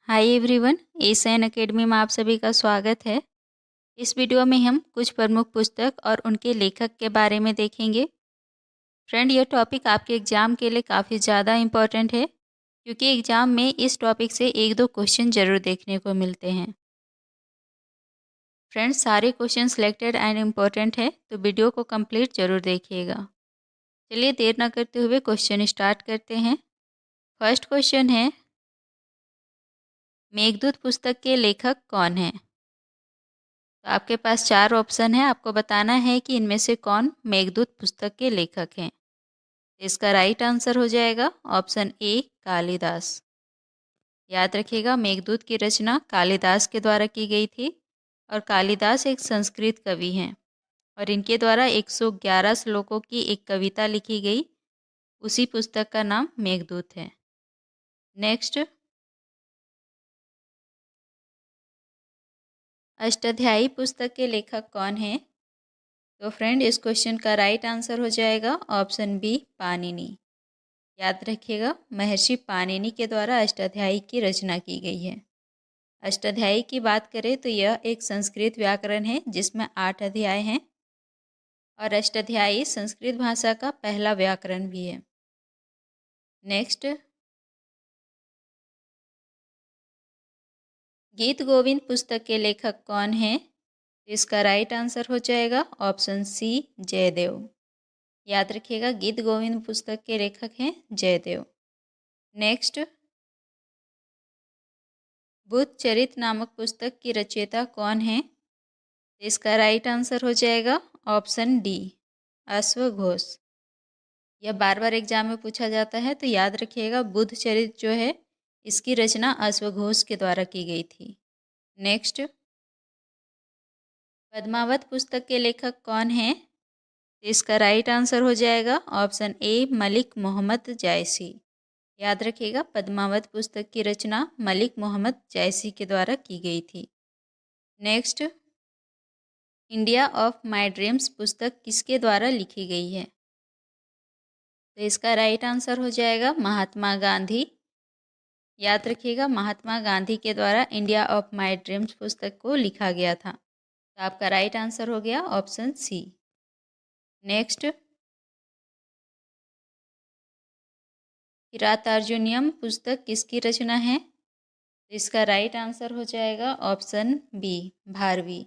Hi everyone, SN academy में आप सभी का स्वागत है। इस वीडियो में हम कुछ प्रमुख पुस्तक और उनके लेखक के बारे में देखेंगे। फ्रेंड, यह टॉपिक आपके एग्ज़ाम के लिए काफ़ी ज़्यादा इम्पॉर्टेंट है क्योंकि एग्ज़ाम में इस टॉपिक से एक दो क्वेश्चन ज़रूर देखने को मिलते हैं। फ्रेंड्स, सारे क्वेश्चन सिलेक्टेड एंड इम्पॉर्टेंट है, तो वीडियो को कंप्लीट ज़रूर देखिएगा। चलिए देर न करते हुए क्वेश्चन स्टार्ट करते हैं। फर्स्ट क्वेश्चन है, मेघदूत पुस्तक के लेखक कौन हैं? तो आपके पास 4 ऑप्शन है, आपको बताना है कि इनमें से कौन मेघदूत पुस्तक के लेखक हैं। इसका राइट आंसर हो जाएगा ऑप्शन ए, कालिदास। याद रखिएगा, मेघदूत की रचना कालिदास के द्वारा की गई थी और कालिदास एक संस्कृत कवि हैं और इनके द्वारा 111 श्लोकों की एक कविता लिखी गई। उसी पुस्तक का नाम मेघदूत है। नेक्स्ट, अष्टाध्यायी पुस्तक के लेखक कौन हैं? तो फ्रेंड, इस क्वेश्चन का राइट आंसर हो जाएगा ऑप्शन बी, पाणिनि। याद रखिएगा, महर्षि पाणिनि के द्वारा अष्टाध्यायी की रचना की गई है। अष्टाध्यायी की बात करें तो यह एक संस्कृत व्याकरण है जिसमें 8 अध्याय हैं और अष्टाध्यायी संस्कृत भाषा का पहला व्याकरण भी है। नेक्स्ट, गीत गोविंद पुस्तक के लेखक कौन हैं? इसका राइट आंसर हो जाएगा ऑप्शन सी, जयदेव। याद रखिएगा, गीत गोविंद पुस्तक के लेखक हैं जयदेव। नेक्स्ट, बुद्ध चरित नामक पुस्तक की रचयिता कौन है? इसका राइट आंसर हो जाएगा ऑप्शन डी, अश्वघोष। यह बार बार एग्जाम में पूछा जाता है, तो याद रखिएगा, बुद्ध चरित जो है इसकी रचना अश्वघोष के द्वारा की गई थी। नेक्स्ट, पद्मावत पुस्तक के लेखक कौन हैं? इसका राइट आंसर हो जाएगा ऑप्शन ए, मलिक मोहम्मद जायसी। याद रखिएगा, पद्मावत पुस्तक की रचना मलिक मोहम्मद जायसी के द्वारा की गई थी। Next, India of my dreams पुस्तक किसके द्वारा लिखी गई है? तो इसका राइट आंसर हो जाएगा महात्मा गांधी। याद रखिएगा, महात्मा गांधी के द्वारा इंडिया ऑफ माय ड्रीम्स पुस्तक को लिखा गया था। तो आपका राइट आंसर हो गया ऑप्शन सी। नेक्स्ट, किरातार्जुनीयम पुस्तक किसकी रचना है? तो इसका राइट आंसर हो जाएगा ऑप्शन बी, भारवी।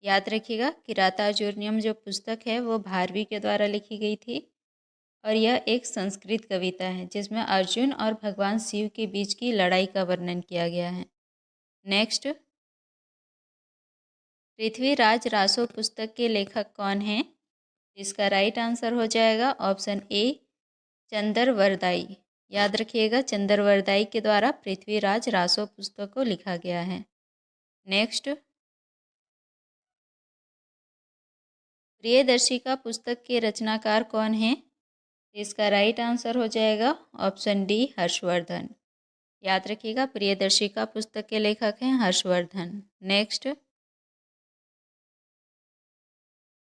याद रखिएगा, किरातार्जुनीयम जो पुस्तक है वो भारवी के द्वारा लिखी गई थी और यह एक संस्कृत कविता है जिसमें अर्जुन और भगवान शिव के बीच की लड़ाई का वर्णन किया गया है। नेक्स्ट, पृथ्वीराज रासो पुस्तक के लेखक कौन हैं? इसका राइट आंसर हो जाएगा ऑप्शन ए, चंद्रवरदाई। याद रखिएगा, चंद्रवरदाई के द्वारा पृथ्वीराज रासो पुस्तक को लिखा गया है। नेक्स्ट, प्रियदर्शिका पुस्तक के रचनाकार कौन हैं? इसका राइट आंसर हो जाएगा ऑप्शन डी, हर्षवर्धन। याद रखिएगा, प्रियदर्शिका पुस्तक के लेखक हैं हर्षवर्धन। नेक्स्ट,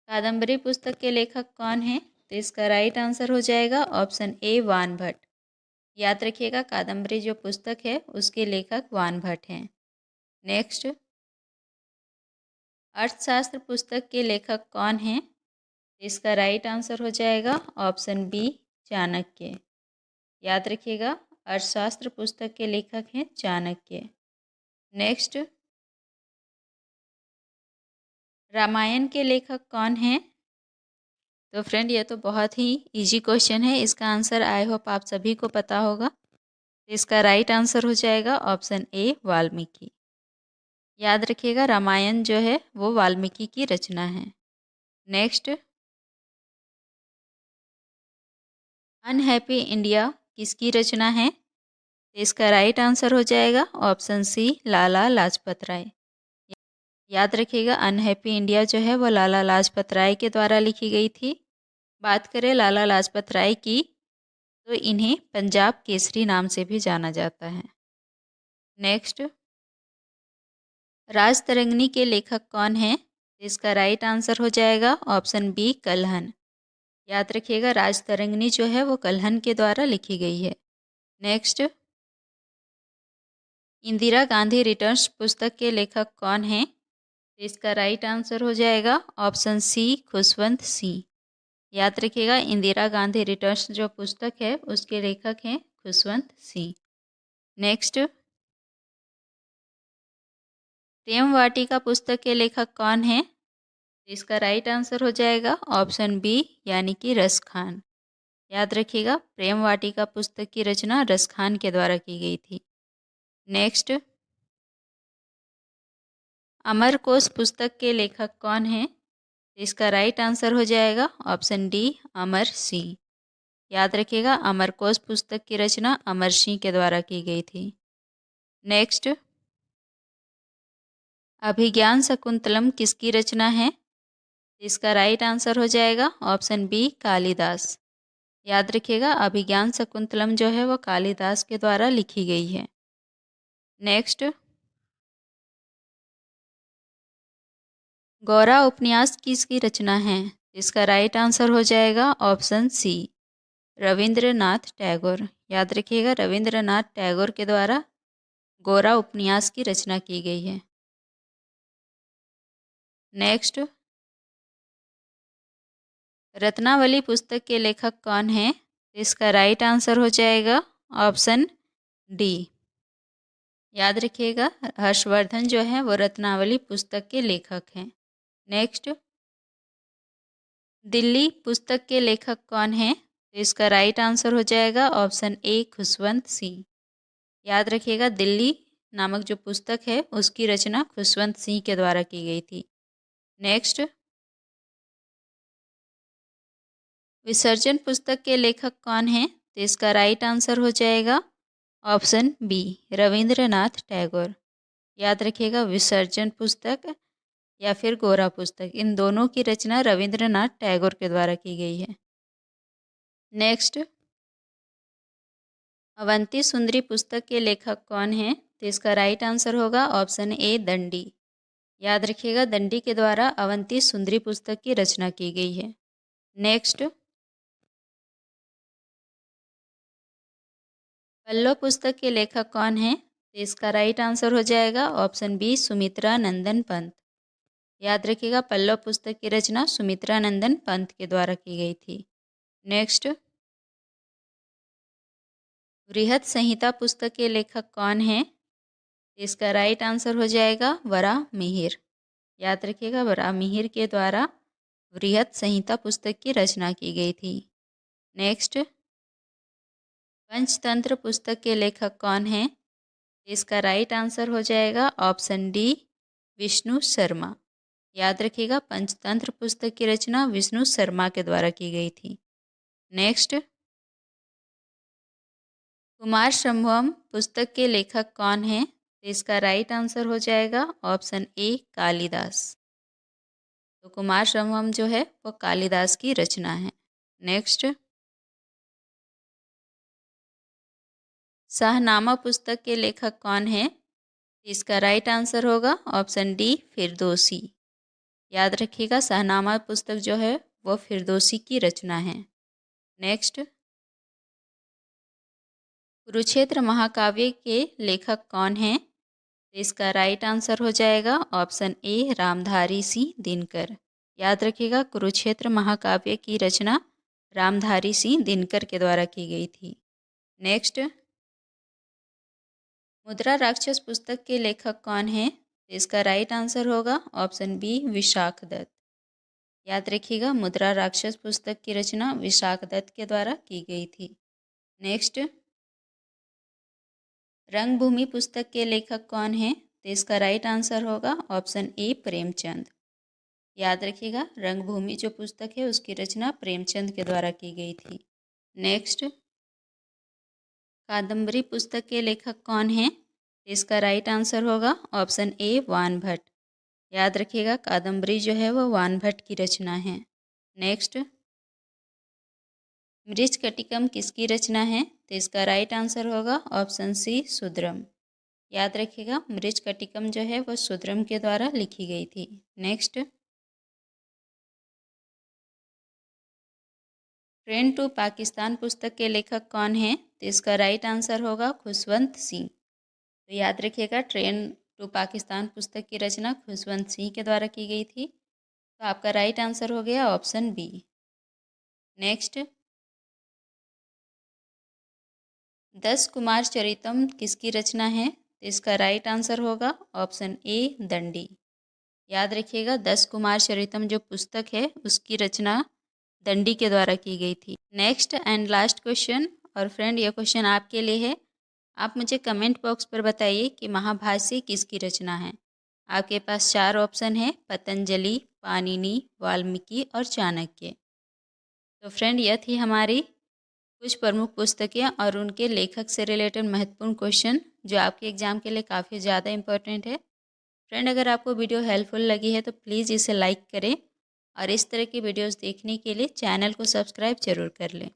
कादम्बरी पुस्तक के लेखक कौन हैं? तो इसका राइट आंसर हो जाएगा ऑप्शन ए, वान भट्ट। याद रखिएगा, कादम्बरी जो पुस्तक है उसके लेखक वान भट्ट हैं। नेक्स्ट, अर्थशास्त्र पुस्तक के लेखक कौन हैं? इसका राइट आंसर हो जाएगा ऑप्शन बी, चाणक्य। याद रखिएगा, अर्थशास्त्र पुस्तक के लेखक हैं चाणक्य। नेक्स्ट, रामायण के लेखक कौन हैं? तो फ्रेंड, ये तो बहुत ही इजी क्वेश्चन है, इसका आंसर आई होप आप सभी को पता होगा। इसका राइट आंसर हो जाएगा ऑप्शन ए, वाल्मीकि। याद रखिएगा, रामायण जो है वो वाल्मीकि की रचना है। नेक्स्ट, अनहैप्पी इंडिया किसकी रचना है? इसका राइट आंसर हो जाएगा ऑप्शन सी, लाला लाजपत राय। याद रखिएगा, अनहैप्पी इंडिया जो है वो लाला लाजपत राय के द्वारा लिखी गई थी। बात करें लाला लाजपत राय की, तो इन्हें पंजाब केसरी नाम से भी जाना जाता है। नेक्स्ट, राजतरंगिणी के लेखक कौन हैं? इसका राइट आंसर हो जाएगा ऑप्शन बी, कल्हन। याद रखिएगा, राजतरंगिणी जो है वो कल्हन के द्वारा लिखी गई है। नेक्स्ट, इंदिरा गांधी रिटर्न्स पुस्तक के लेखक कौन हैं? तो इसका राइट आंसर हो जाएगा ऑप्शन सी, खुशवंत सिंह। याद रखिएगा, इंदिरा गांधी रिटर्न्स जो पुस्तक है उसके लेखक हैं खुशवंत सिंह। नेक्स्ट, प्रेम वाटिका पुस्तक के लेखक कौन है? इसका राइट आंसर हो जाएगा ऑप्शन बी, यानी कि रस खान। याद रखिएगा, प्रेम वाटिका पुस्तक की रचना रस खान के द्वारा की गई थी। नेक्स्ट, अमरकोश पुस्तक के लेखक कौन हैं? इसका राइट आंसर हो जाएगा ऑप्शन डी, अमर सिंह। याद रखिएगा, अमरकोश पुस्तक की रचना अमर सिंह के द्वारा की गई थी। नेक्स्ट, अभिज्ञान शकुंतलम किसकी रचना है? इसका राइट आंसर हो जाएगा ऑप्शन बी, कालिदास। याद रखिएगा, अभिज्ञान शकुंतलम जो है वो कालिदास के द्वारा लिखी गई है। नेक्स्ट, गौरा उपन्यास किसकी रचना है? इसका राइट आंसर हो जाएगा ऑप्शन सी, रविंद्रनाथ टैगोर। याद रखिएगा, रविंद्रनाथ टैगोर के द्वारा गौरा उपन्यास की रचना की गई है। नेक्स्ट, रत्नावली पुस्तक के लेखक कौन है? इसका राइट आंसर हो जाएगा ऑप्शन डी। याद रखिएगा, हर्षवर्धन जो है वो रत्नावली पुस्तक के लेखक हैं। नेक्स्ट, दिल्ली पुस्तक के लेखक कौन है? तो इसका राइट आंसर हो जाएगा ऑप्शन ए, खुशवंत सिंह। याद रखिएगा, दिल्ली नामक जो पुस्तक है उसकी रचना खुशवंत सिंह के द्वारा की गई थी। नेक्स्ट, विसर्जन पुस्तक के लेखक कौन है? तो इसका राइट आंसर हो जाएगा ऑप्शन बी, रविंद्रनाथ टैगोर। याद रखिएगा, विसर्जन पुस्तक या फिर गोरा पुस्तक, इन दोनों की रचना रविंद्रनाथ टैगोर के द्वारा की गई है। नेक्स्ट, अवंती सुंदरी पुस्तक के लेखक कौन है? तो इसका राइट आंसर होगा ऑप्शन ए, दंडी। याद रखिएगा, दंडी के द्वारा अवंती सुंदरी पुस्तक की रचना की गई है। नेक्स्ट, पल्लव पुस्तक के लेखक कौन है? तो इसका राइट आंसर हो जाएगा ऑप्शन बी, सुमित्रा नंदन पंत। याद रखिएगा, पल्लव पुस्तक की रचना सुमित्रा नंदन पंत के द्वारा की गई थी। नेक्स्ट, बृहत संहिता पुस्तक के लेखक कौन है? इसका राइट आंसर हो जाएगा वराहमिहिर। याद रखिएगा, वराहमिहिर के द्वारा बृहत संहिता पुस्तक की रचना की गई थी। नेक्स्ट, पंचतंत्र पुस्तक के लेखक कौन है? इसका राइट आंसर हो जाएगा ऑप्शन डी, विष्णु शर्मा। याद रखिएगा, पंचतंत्र पुस्तक की रचना विष्णु शर्मा के द्वारा की गई थी। नेक्स्ट, कुमार संभवम पुस्तक के लेखक कौन है? इसका राइट आंसर हो जाएगा ऑप्शन ए, कालिदास। तो कुमार संभवम जो है वो कालिदास की रचना है। नेक्स्ट, शाहनामा पुस्तक के लेखक कौन है? इसका राइट आंसर होगा ऑप्शन डी, फिरदौसी। याद रखिएगा, शाहनामा पुस्तक जो है वो फिरदौसी की रचना है। नेक्स्ट, कुरुक्षेत्र महाकाव्य के लेखक कौन हैं? इसका राइट आंसर हो जाएगा ऑप्शन ए, रामधारी सिंह दिनकर। याद रखिएगा, कुरुक्षेत्र महाकाव्य की रचना रामधारी सिंह दिनकर के द्वारा की गई थी। नेक्स्ट, मुद्रा राक्षस पुस्तक के लेखक कौन हैं? इसका राइट आंसर होगा ऑप्शन बी, विशाख दत्त। याद रखिएगा, मुद्रा राक्षस पुस्तक की रचना विशाख दत्त के द्वारा की गई थी। नेक्स्ट, रंगभूमि पुस्तक के लेखक कौन हैं? तो इसका राइट आंसर होगा ऑप्शन ए, प्रेमचंद। याद रखिएगा, रंगभूमि जो पुस्तक है उसकी रचना प्रेमचंद के द्वारा की गई थी। नेक्स्ट, कादम्बरी पुस्तक के लेखक कौन हैं? इसका राइट आंसर होगा ऑप्शन ए, वान भट्ट। याद रखिएगा, कादम्बरी जो है वो वान भट्ट की रचना है। नेक्स्ट, मृच्छकटिकम किसकी रचना है? तो इसका राइट आंसर होगा ऑप्शन सी, सुद्रम। याद रखिएगा, मृच्छकटिकम जो है वो सुद्रम के द्वारा लिखी गई थी। नेक्स्ट, ट्रेन टू पाकिस्तान पुस्तक के लेखक कौन हैं? तो इसका राइट आंसर होगा खुशवंत सिंह। तो याद रखिएगा, ट्रेन टू पाकिस्तान पुस्तक की रचना खुशवंत सिंह के द्वारा की गई थी। तो आपका राइट आंसर हो गया ऑप्शन बी। नेक्स्ट, 10 कुमार चरितम किसकी रचना है? तो इसका राइट आंसर होगा ऑप्शन ए दंडी। याद रखिएगा, 10 कुमार चरितम जो पुस्तक है उसकी रचना दंडी के द्वारा की गई थी। नेक्स्ट एंड लास्ट क्वेश्चन, और फ्रेंड ये क्वेश्चन आपके लिए है। आप मुझे कमेंट बॉक्स पर बताइए कि महाभाष्य किसकी रचना है। आपके पास 4 ऑप्शन है, पतंजलि, पाणिनि, वाल्मीकि और चाणक्य। तो फ्रेंड यह थी हमारी कुछ प्रमुख पुस्तकें और उनके लेखक से रिलेटेड महत्वपूर्ण क्वेश्चन जो आपके एग्जाम के लिए काफ़ी ज़्यादा इंपॉर्टेंट है। फ्रेंड, अगर आपको वीडियो हेल्पफुल लगी है तो प्लीज़ इसे लाइक करें और इस तरह की वीडियोस देखने के लिए चैनल को सब्सक्राइब जरूर कर लें।